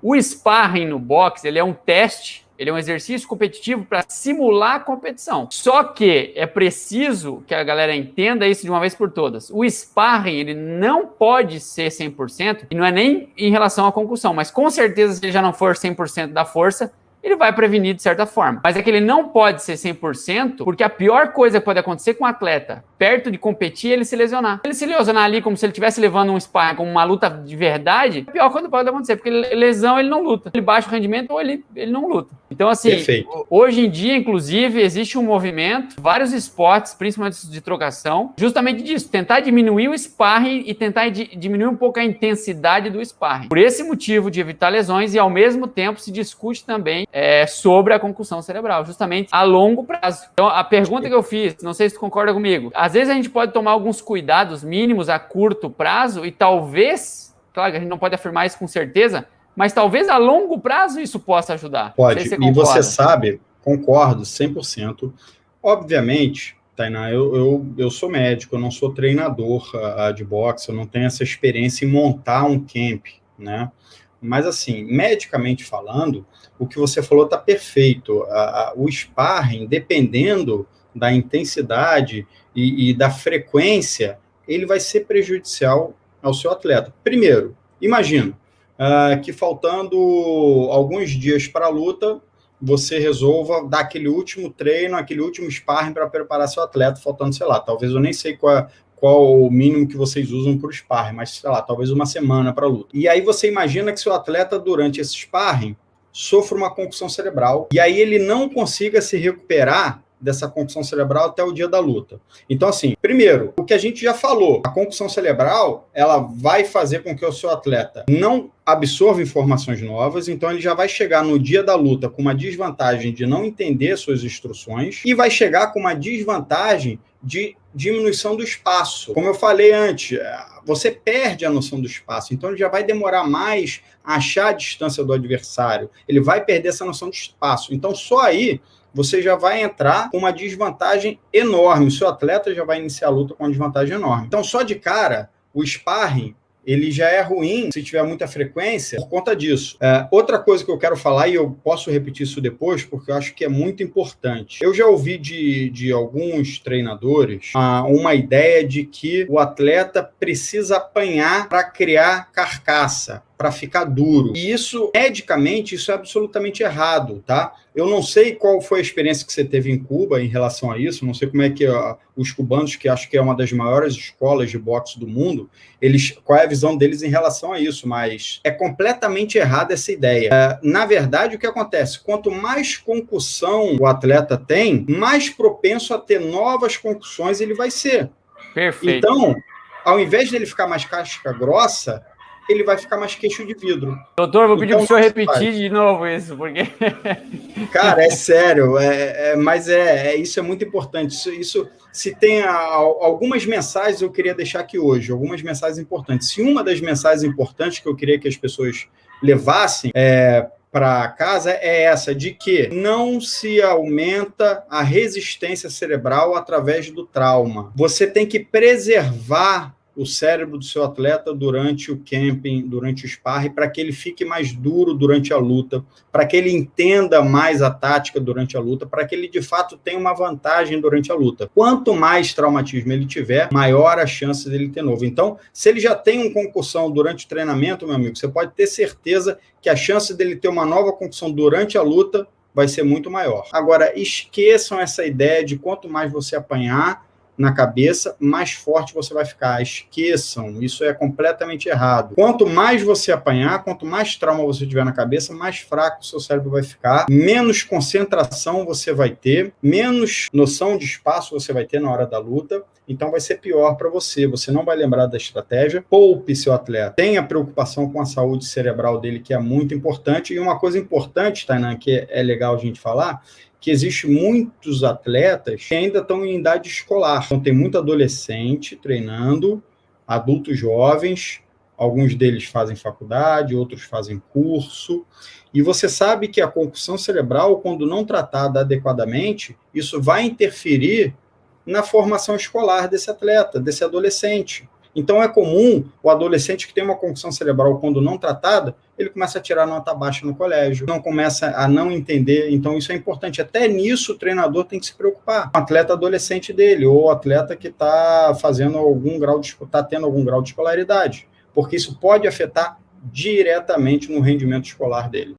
O sparring no boxe, ele é um teste, ele é um exercício competitivo para simular a competição. Só que é preciso que a galera entenda isso de uma vez por todas. O sparring, ele não pode ser 100%, e não é nem em relação à concussão, mas com certeza, se ele já não for 100% da força, ele vai prevenir de certa forma. Mas é que ele não pode ser 100%, porque a pior coisa que pode acontecer com um atleta, perto de competir, é ele se lesionar. Ele se lesionar ali como se ele estivesse levando um sparring como uma luta de verdade, a pior coisa que pode acontecer, porque lesão ele não luta. Ele baixa o rendimento ou ele não luta. Então, assim, hoje em dia, inclusive, existe um movimento, vários esportes, principalmente de trocação, justamente disso, tentar diminuir o sparring e tentar diminuir um pouco a intensidade do sparring. Por esse motivo de evitar lesões e, ao mesmo tempo, se discute também sobre a concussão cerebral, justamente a longo prazo. Então, a pergunta que eu fiz, não sei se tu concorda comigo, às vezes a gente pode tomar alguns cuidados mínimos a curto prazo e talvez, claro que a gente não pode afirmar isso com certeza, mas talvez a longo prazo isso possa ajudar. Pode, e você sabe, concordo 100%. Obviamente, Tainá, eu sou médico, eu não sou treinador de boxe, eu não tenho essa experiência em montar um camp, né? Mas, assim, medicamente falando, o que você falou está perfeito. O sparring, dependendo da intensidade e da frequência, ele vai ser prejudicial ao seu atleta. Primeiro, imagina que faltando alguns dias para a luta, você resolva dar aquele último treino, aquele último sparring para preparar seu atleta, faltando, sei lá, talvez eu nem sei qual o mínimo que vocês usam para o sparring, mas, sei lá, talvez uma semana para a luta. E aí você imagina que seu atleta, durante esse sparring, sofra uma concussão cerebral, e aí ele não consiga se recuperar dessa concussão cerebral até o dia da luta. Então, assim, primeiro, o que a gente já falou, a concussão cerebral, ela vai fazer com que o seu atleta não absorva informações novas, então ele já vai chegar no dia da luta com uma desvantagem de não entender suas instruções e vai chegar com uma desvantagem de diminuição do espaço. Como eu falei antes, você perde a noção do espaço, então ele já vai demorar mais a achar a distância do adversário, ele vai perder essa noção de espaço. Então, só aí você já vai entrar com uma desvantagem enorme. O seu atleta já vai iniciar a luta com uma desvantagem enorme. Então, só de cara, o sparring, ele já é ruim se tiver muita frequência por conta disso. Outra coisa que eu quero falar, e eu posso repetir isso depois, porque eu acho que é muito importante. Eu já ouvi de alguns treinadores uma ideia de que o atleta precisa apanhar para criar carcaça, para ficar duro. E isso, medicamente, isso é absolutamente errado, tá? Eu não sei qual foi a experiência que você teve em Cuba em relação a isso, não sei como é que os cubanos, que acho que é uma das maiores escolas de boxe do mundo, qual é a visão deles em relação a isso, mas é completamente errada essa ideia. Na verdade, o que acontece? Quanto mais concussão o atleta tem, mais propenso a ter novas concussões ele vai ser. Perfeito. Então, ao invés dele ficar mais casca grossa, ele vai ficar mais queixo de vidro. Doutor, vou pedir para o senhor repetir de novo isso, porque... Cara, é sério, mas isso é muito importante. Isso se tem algumas mensagens eu queria deixar aqui hoje, algumas mensagens importantes. Se uma das mensagens importantes que eu queria que as pessoas levassem para casa é essa, de que não se aumenta a resistência cerebral através do trauma. Você tem que preservar o cérebro do seu atleta durante o camping, durante o sparring, para que ele fique mais duro durante a luta, para que ele entenda mais a tática durante a luta, para que ele, de fato, tenha uma vantagem durante a luta. Quanto mais traumatismo ele tiver, maior a chance dele ter novo. Então, se ele já tem uma concussão durante o treinamento, meu amigo, você pode ter certeza que a chance dele ter uma nova concussão durante a luta vai ser muito maior. Agora, esqueçam essa ideia de quanto mais você apanhar na cabeça, mais forte você vai ficar. Esqueçam, isso é completamente errado. Quanto mais você apanhar, quanto mais trauma você tiver na cabeça, mais fraco o seu cérebro vai ficar, menos concentração você vai ter, menos noção de espaço você vai ter na hora da luta, então vai ser pior para você. Você não vai lembrar da estratégia. Poupe seu atleta. Tenha preocupação com a saúde cerebral dele, que é muito importante. E uma coisa importante, Tainá, que é legal a gente falar, que existe muitos atletas que ainda estão em idade escolar. Então, tem muito adolescente treinando, adultos jovens, alguns deles fazem faculdade, outros fazem curso, e você sabe que a concussão cerebral, quando não tratada adequadamente, isso vai interferir na formação escolar desse atleta, desse adolescente. Então é comum o adolescente que tem uma concussão cerebral, quando não tratada, ele começa a tirar nota baixa no colégio, não começa a não entender. Então isso é importante. Até nisso o treinador tem que se preocupar. O atleta adolescente dele, ou o atleta que está fazendo está tendo algum grau de escolaridade, porque isso pode afetar diretamente no rendimento escolar dele.